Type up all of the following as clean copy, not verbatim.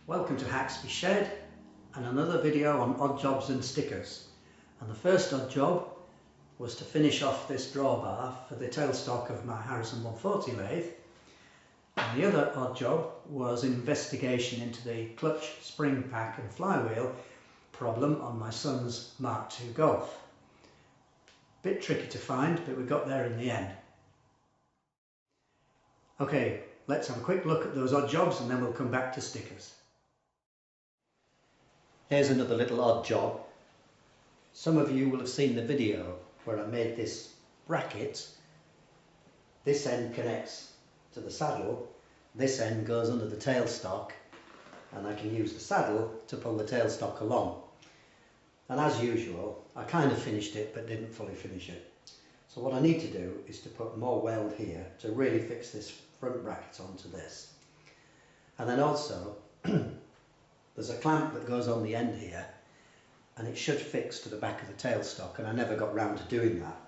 Welcome to Haxby Shed and another video on odd jobs and stickers. And the first odd job was to finish off this drawbar for the tailstock of my Harrison 140 lathe. And the other odd job was an investigation into the clutch, spring pack and flywheel problem on my son's Mark II Golf. Bit tricky to find, but we got there in the end. Okay, let's have a quick look at those odd jobs and then we'll come back to stickers. Here's another little odd job. Some of you will have seen the video where I made this bracket. This end connects to the saddle, this end goes under the tailstock, and I can use the saddle to pull the tailstock along. And as usual, I kind of finished it but didn't fully finish it. So what I need to do is to put more weld here to really fix this front bracket onto this. And then also there's a clamp that goes on the end here and it should fix to the back of the tailstock, and I never got round to doing that.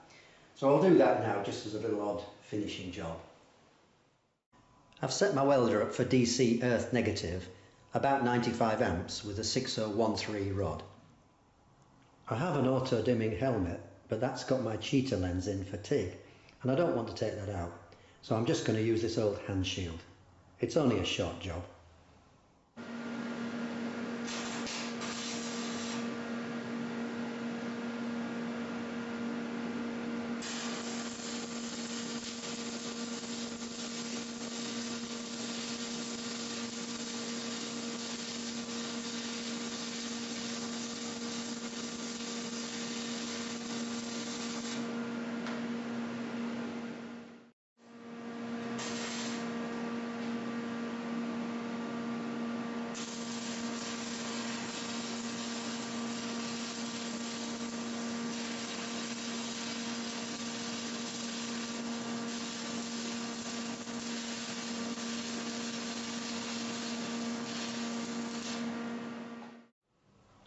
So I'll do that now just as a little odd finishing job. I've set my welder up for DC earth negative, about 95 amps with a 6013 rod. I have an auto dimming helmet, but that's got my cheetah lens in for TIG and I don't want to take that out. So I'm just going to use this old hand shield. It's only a short job.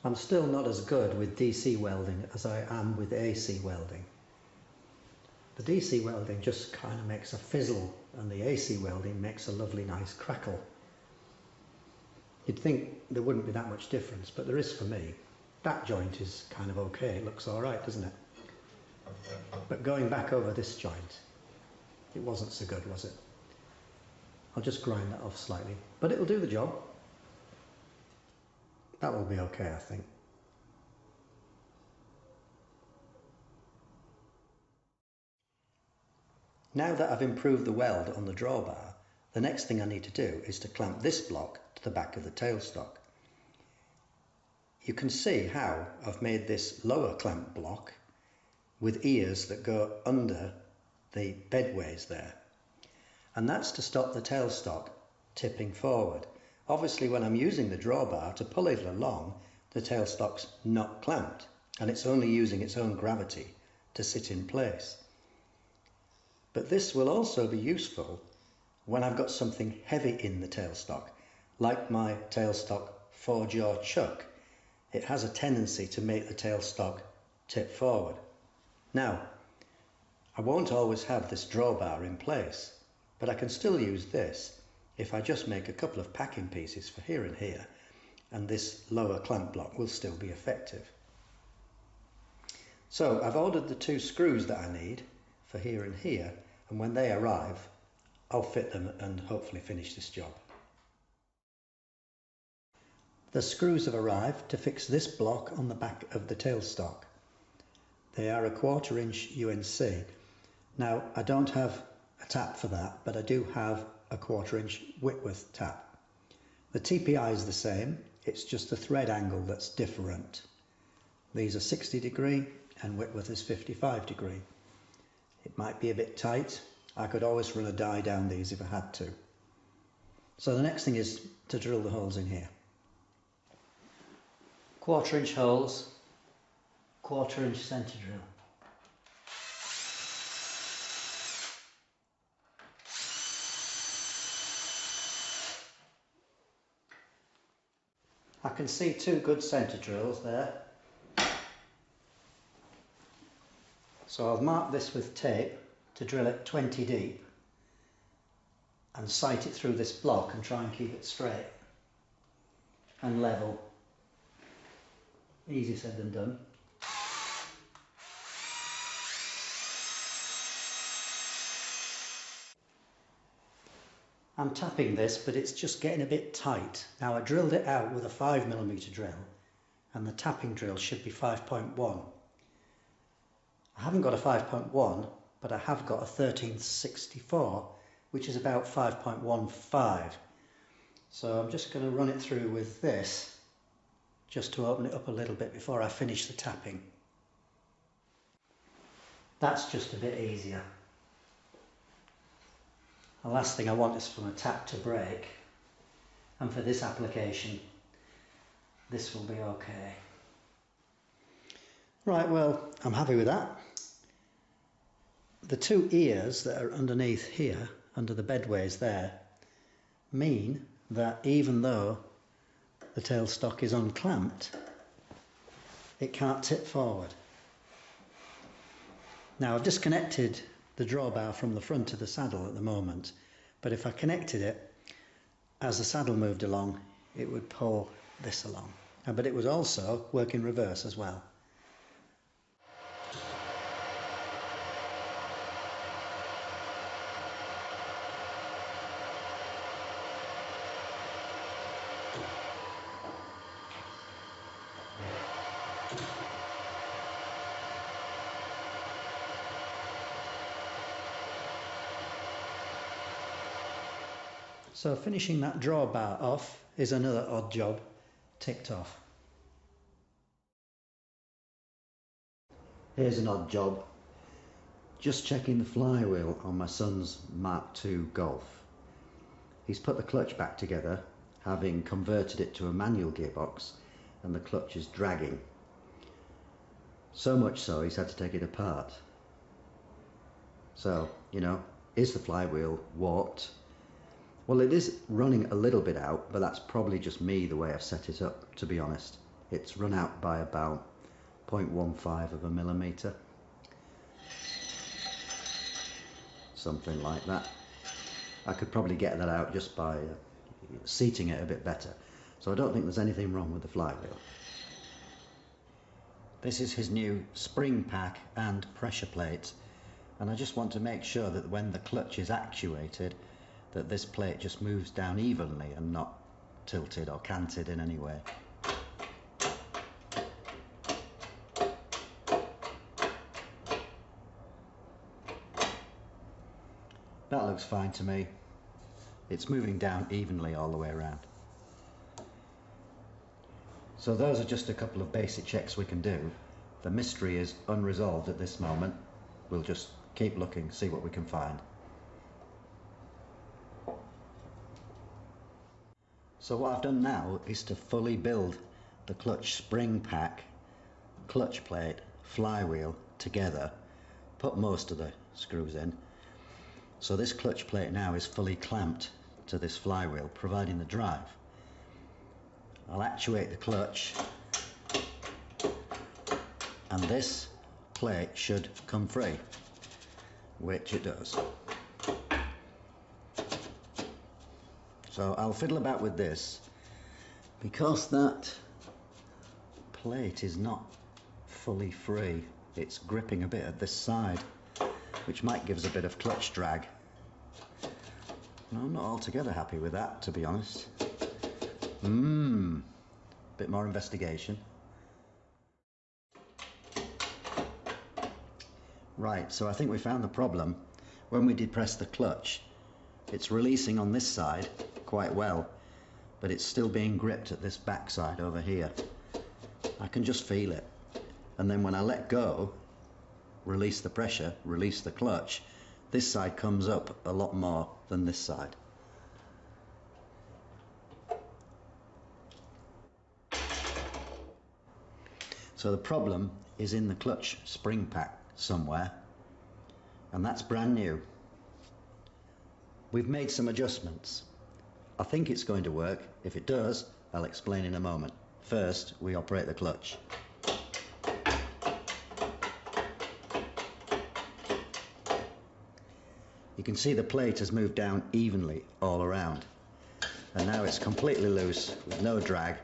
I'm still not as good with DC welding as I am with AC welding. The DC welding just kind of makes a fizzle and the AC welding makes a lovely nice crackle. You'd think there wouldn't be that much difference, but there is for me. That joint is kind of okay, it looks alright, doesn't it? But going back over this joint, it wasn't so good, was it? I'll just grind that off slightly, but it'll do the job. That will be okay, I think. Now that I've improved the weld on the drawbar, the next thing I need to do is to clamp this block to the back of the tailstock. You can see how I've made this lower clamp block with ears that go under the bedways there. And that's to stop the tailstock tipping forward. Obviously, when I'm using the drawbar to pull it along, the tailstock's not clamped and it's only using its own gravity to sit in place. But this will also be useful when I've got something heavy in the tailstock, like my tailstock 4-jaw chuck. It has a tendency to make the tailstock tip forward. Now, I won't always have this drawbar in place, but I can still use this if I just make a couple of packing pieces for here and here, and this lower clamp block will still be effective. So I've ordered the 2 screws that I need for here and here, and when they arrive I'll fit them and hopefully finish this job. The screws have arrived to fix this block on the back of the tailstock. They are a 1/4 inch UNC. Now I don't have a tap for that, but I do have a 1/4 inch Whitworth tap. The TPI is the same, it's just the thread angle that's different. These are 60 degree and Whitworth is 55 degree. It might be a bit tight. I could always run a die down these if I had to. So the next thing is to drill the holes in here. 1/4 inch holes, 1/4 inch centre drill. I can see 2 good centre drills there. So I've marked this with tape to drill it 20 deep and sight it through this block and try and keep it straight. and level. Easier said than done. I'm tapping this, but it's just getting a bit tight. Now I drilled it out with a 5mm drill, and the tapping drill should be 5.1. I haven't got a 5.1, but I have got a 1364, which is about 5.15. So I'm just going to run it through with this, just to open it up a little bit before I finish the tapping. That's just a bit easier. The last thing I want is from a tap to break, and for this application this will be okay. Right, well, I'm happy with that. The two ears that are underneath here, under the bedways there, mean that even though the tailstock is unclamped, it can't tip forward. Now I've disconnected the drawbar from the front of the saddle at the moment, but if I connected it, as the saddle moved along, it would pull this along. But it would also work in reverse as well. So finishing that drawbar off is another odd job ticked off. Here's an odd job. Just checking the flywheel on my son's Mark II Golf. He's put the clutch back together, having converted it to a manual gearbox, and the clutch is dragging. So much so he's had to take it apart. So, you know, is the flywheel warped? Well, it is running a little bit out, but that's probably just me the way I've set it up, to be honest. It's run out by about 0.15 of a millimetre. Something like that. I could probably get that out just by seating it a bit better. So I don't think there's anything wrong with the flywheel. This is his new spring pack and pressure plate, and I just want to make sure that when the clutch is actuated, that this plate just moves down evenly and not tilted or canted in any way. That looks fine to me. It's moving down evenly all the way around. So those are just a couple of basic checks we can do. The mystery is unresolved at this moment. We'll just keep looking, see what we can find. So what I've done now is to fully build the clutch spring pack, clutch plate, flywheel together, put most of the screws in. So this clutch plate now is fully clamped to this flywheel, providing the drive. I'll actuate the clutch, and this plate should come free, which it does. So I'll fiddle about with this, because that plate is not fully free. It's gripping a bit at this side, which might give us a bit of clutch drag. I'm not altogether happy with that, to be honest. Bit more investigation. Right, so I think we found the problem. When we depress the clutch, it's releasing on this side quite well, but it's still being gripped at this back side over here. I can just feel it. And then when I let go, release the pressure, release the clutch, this side comes up a lot more than this side. So the problem is in the clutch spring pack somewhere, and that's brand new. We've made some adjustments. I think it's going to work. If it does, I'll explain in a moment. First, we operate the clutch. You can see the plate has moved down evenly all around, and now it's completely loose with no drag,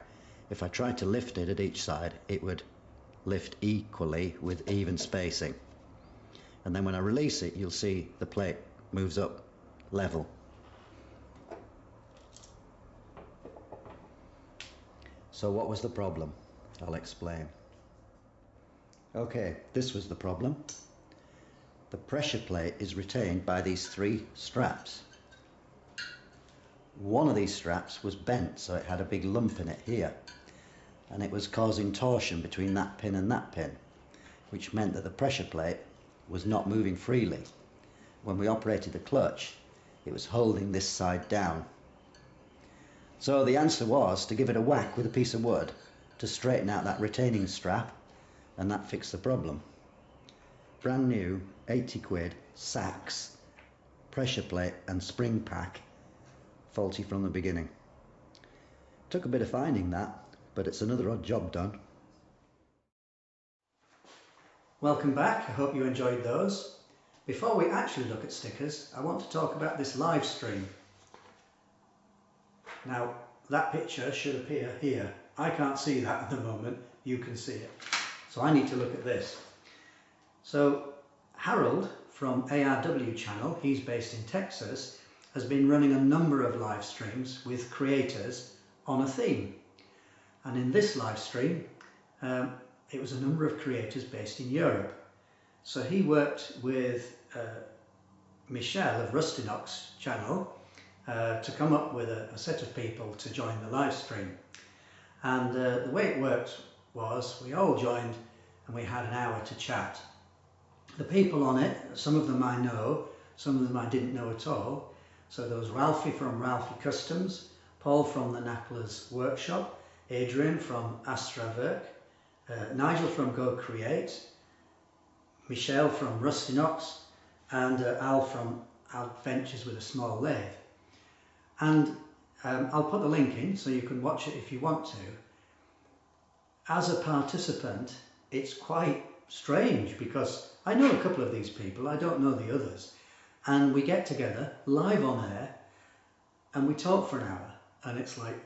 if I tried to lift it at each side, it would lift equally with even spacing. And then when I release it, you'll see the plate moves up level. So what was the problem? I'll explain. Okay, this was the problem. The pressure plate is retained by these 3 straps. One of these straps was bent, so it had a big lump in it here, and it was causing torsion between that pin and that pin, which meant that the pressure plate was not moving freely. When we operated the clutch, it was holding this side down. So the answer was to give it a whack with a piece of wood to straighten out that retaining strap, and that fixed the problem. Brand new, 80 quid, Saks, pressure plate and spring pack, faulty from the beginning. Took a bit of finding that, but it's another odd job done. Welcome back, I hope you enjoyed those. Before we actually look at stickers, I want to talk about this live stream. Now, that picture should appear here. I can't see that at the moment, you can see it. So I need to look at this. So Harold from ARW channel, he's based in Texas, has been running a number of live streams with creators on a theme. And in this live stream, it was a number of creators based in Europe. So he worked with Michelle of Rustinox channel to come up with a set of people to join the live stream. And the way it worked was we all joined and we had an hour to chat. The people on it, some of them I know, some of them I didn't know at all. So there was Ralphie from Ralphie Customs, Paul from the Knackler's Workshop, Adrian from Astraverk, Nigel from Go Create, Michelle from Rustinox, and Al from Adventures with a Small Lathe. And I'll put the link in so you can watch it if you want to. As a participant, it's quite strange because I know a couple of these people, I don't know the others, and we get together live on air and we talk for an hour, and it's like,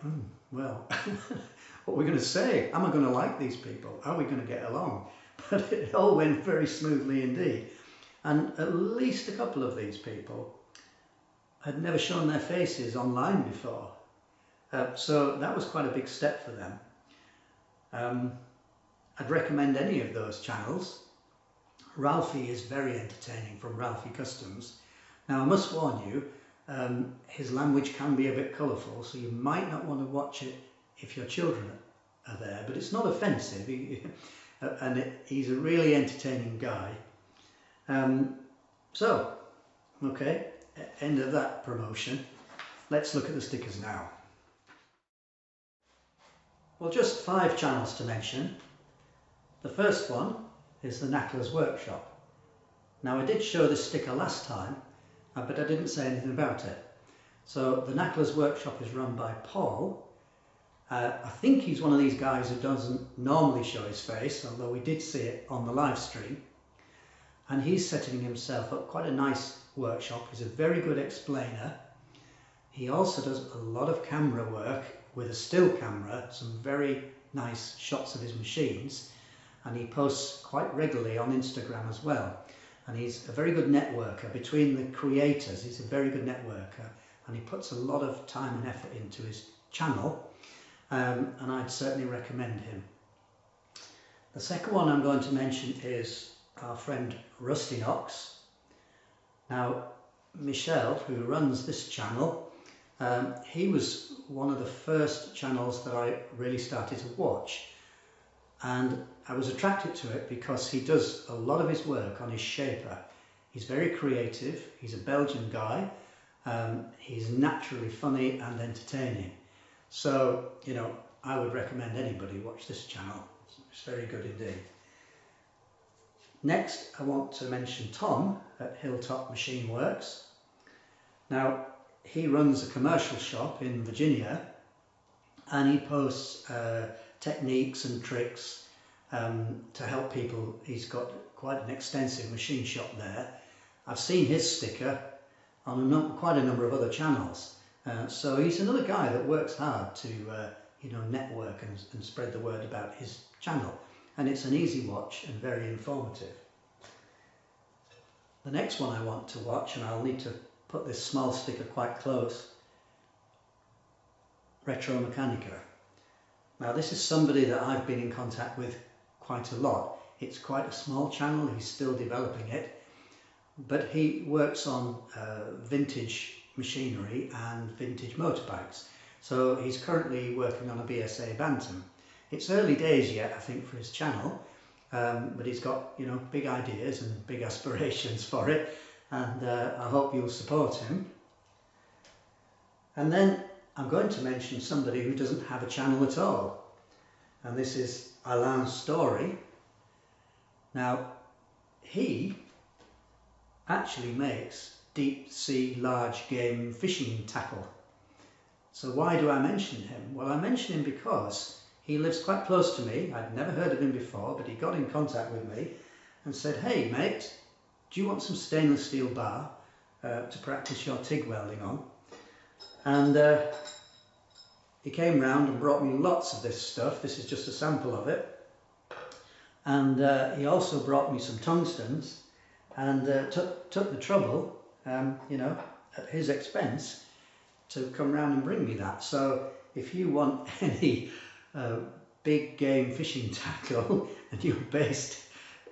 well, what are we going to say? Am I going to like these people? Are we going to get along? But it all went very smoothly indeed, and at least a couple of these people had never shown their faces online before, so that was quite a big step for them. I'd recommend any of those channels. Ralphie is very entertaining from Ralphie Customs. Now I must warn you, his language can be a bit colourful, so you might not want to watch it if your children are there, but it's not offensive, he's a really entertaining guy. So, okay, end of that promotion. Let's look at the stickers now. Well, just 5 channels to mention. The first one is the Knackler's Workshop. Now I did show this sticker last time, but I didn't say anything about it. So the Knackler's Workshop is run by Paul. I think he's one of these guys who doesn't normally show his face, although we did see it on the live stream. And he's setting himself up quite a nice workshop. He's a very good explainer. He also does a lot of camera work with a still camera, some very nice shots of his machines, and he posts quite regularly on Instagram as well. And he's a very good networker between the creators. He's a very good networker, and he puts a lot of time and effort into his channel, and I'd certainly recommend him. The second one I'm going to mention is our friend Rustinox. Now Michelle, who runs this channel, he was one of the first channels that I really started to watch, and I was attracted to it because he does a lot of his work on his shaper. He's very creative, he's a Belgian guy, he's naturally funny and entertaining. So, you know, I would recommend anybody watch this channel. It's very good indeed. Next, I want to mention Tom at Hilltop Machine Works. Now, he runs a commercial shop in Virginia, and he posts techniques and tricks to help people. He's got quite an extensive machine shop there. I've seen his sticker on quite a number of other channels. So he's another guy that works hard to network and spread the word about his channel. And it's an easy watch and very informative. The next one I want to watch, and I'll need to put this small sticker quite close, Retro Mechanica. Now this is somebody that I've been in contact with quite a lot. It's quite a small channel, he's still developing it, but he works on vintage machinery and vintage motorbikes. So he's currently working on a BSA Bantam. It's early days yet, I think, for his channel, but he's got big ideas and big aspirations for it, and I hope you'll support him. And then I'm going to mention somebody who doesn't have a channel at all, and this is Alain's Story. Now, he actually makes deep sea large game fishing tackle. So why do I mention him? Well, I mention him because he lives quite close to me. I'd never heard of him before, but he got in contact with me and said, "Hey mate, do you want some stainless steel bar to practice your TIG welding on?" And he came round and brought me lots of this stuff. This is just a sample of it. And he also brought me some tungstens, and took the trouble, at his expense, to come round and bring me that. So if you want any big game fishing tackle and you're based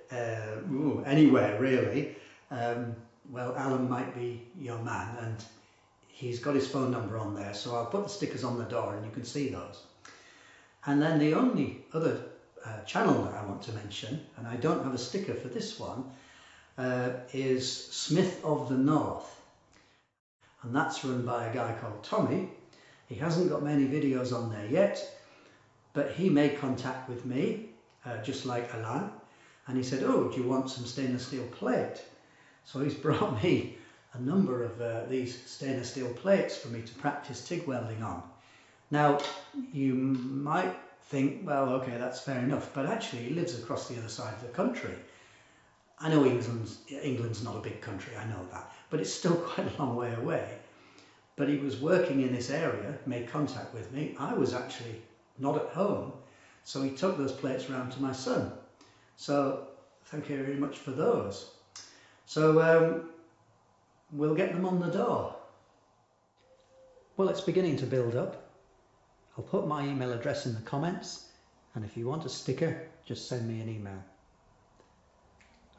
anywhere really, well, Alan might be your man, and he's got his phone number on there, so I'll put the stickers on the door and you can see those. And then the only other channel that I want to mention, and I don't have a sticker for this one, is Smith of the North, and that's run by a guy called Tommy. He hasn't got many videos on there yet, but he made contact with me, just like Alain, and he said, "Oh, do you want some stainless steel plate?" So he's brought me a number of these stainless steel plates for me to practice TIG welding on. Now, you might think, well, okay, that's fair enough, but actually he lives across the other side of the country. I know England's not a big country, I know that, but it's still quite a long way away. But he was working in this area, made contact with me. I was actually not at home, so he took those plates round to my son. So thank you very much for those. So we'll get them on the door. Well, it's beginning to build up. I'll put my email address in the comments, and if you want a sticker, just send me an email.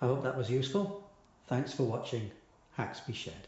I hope that was useful. Thanks for watching Haxby Shed.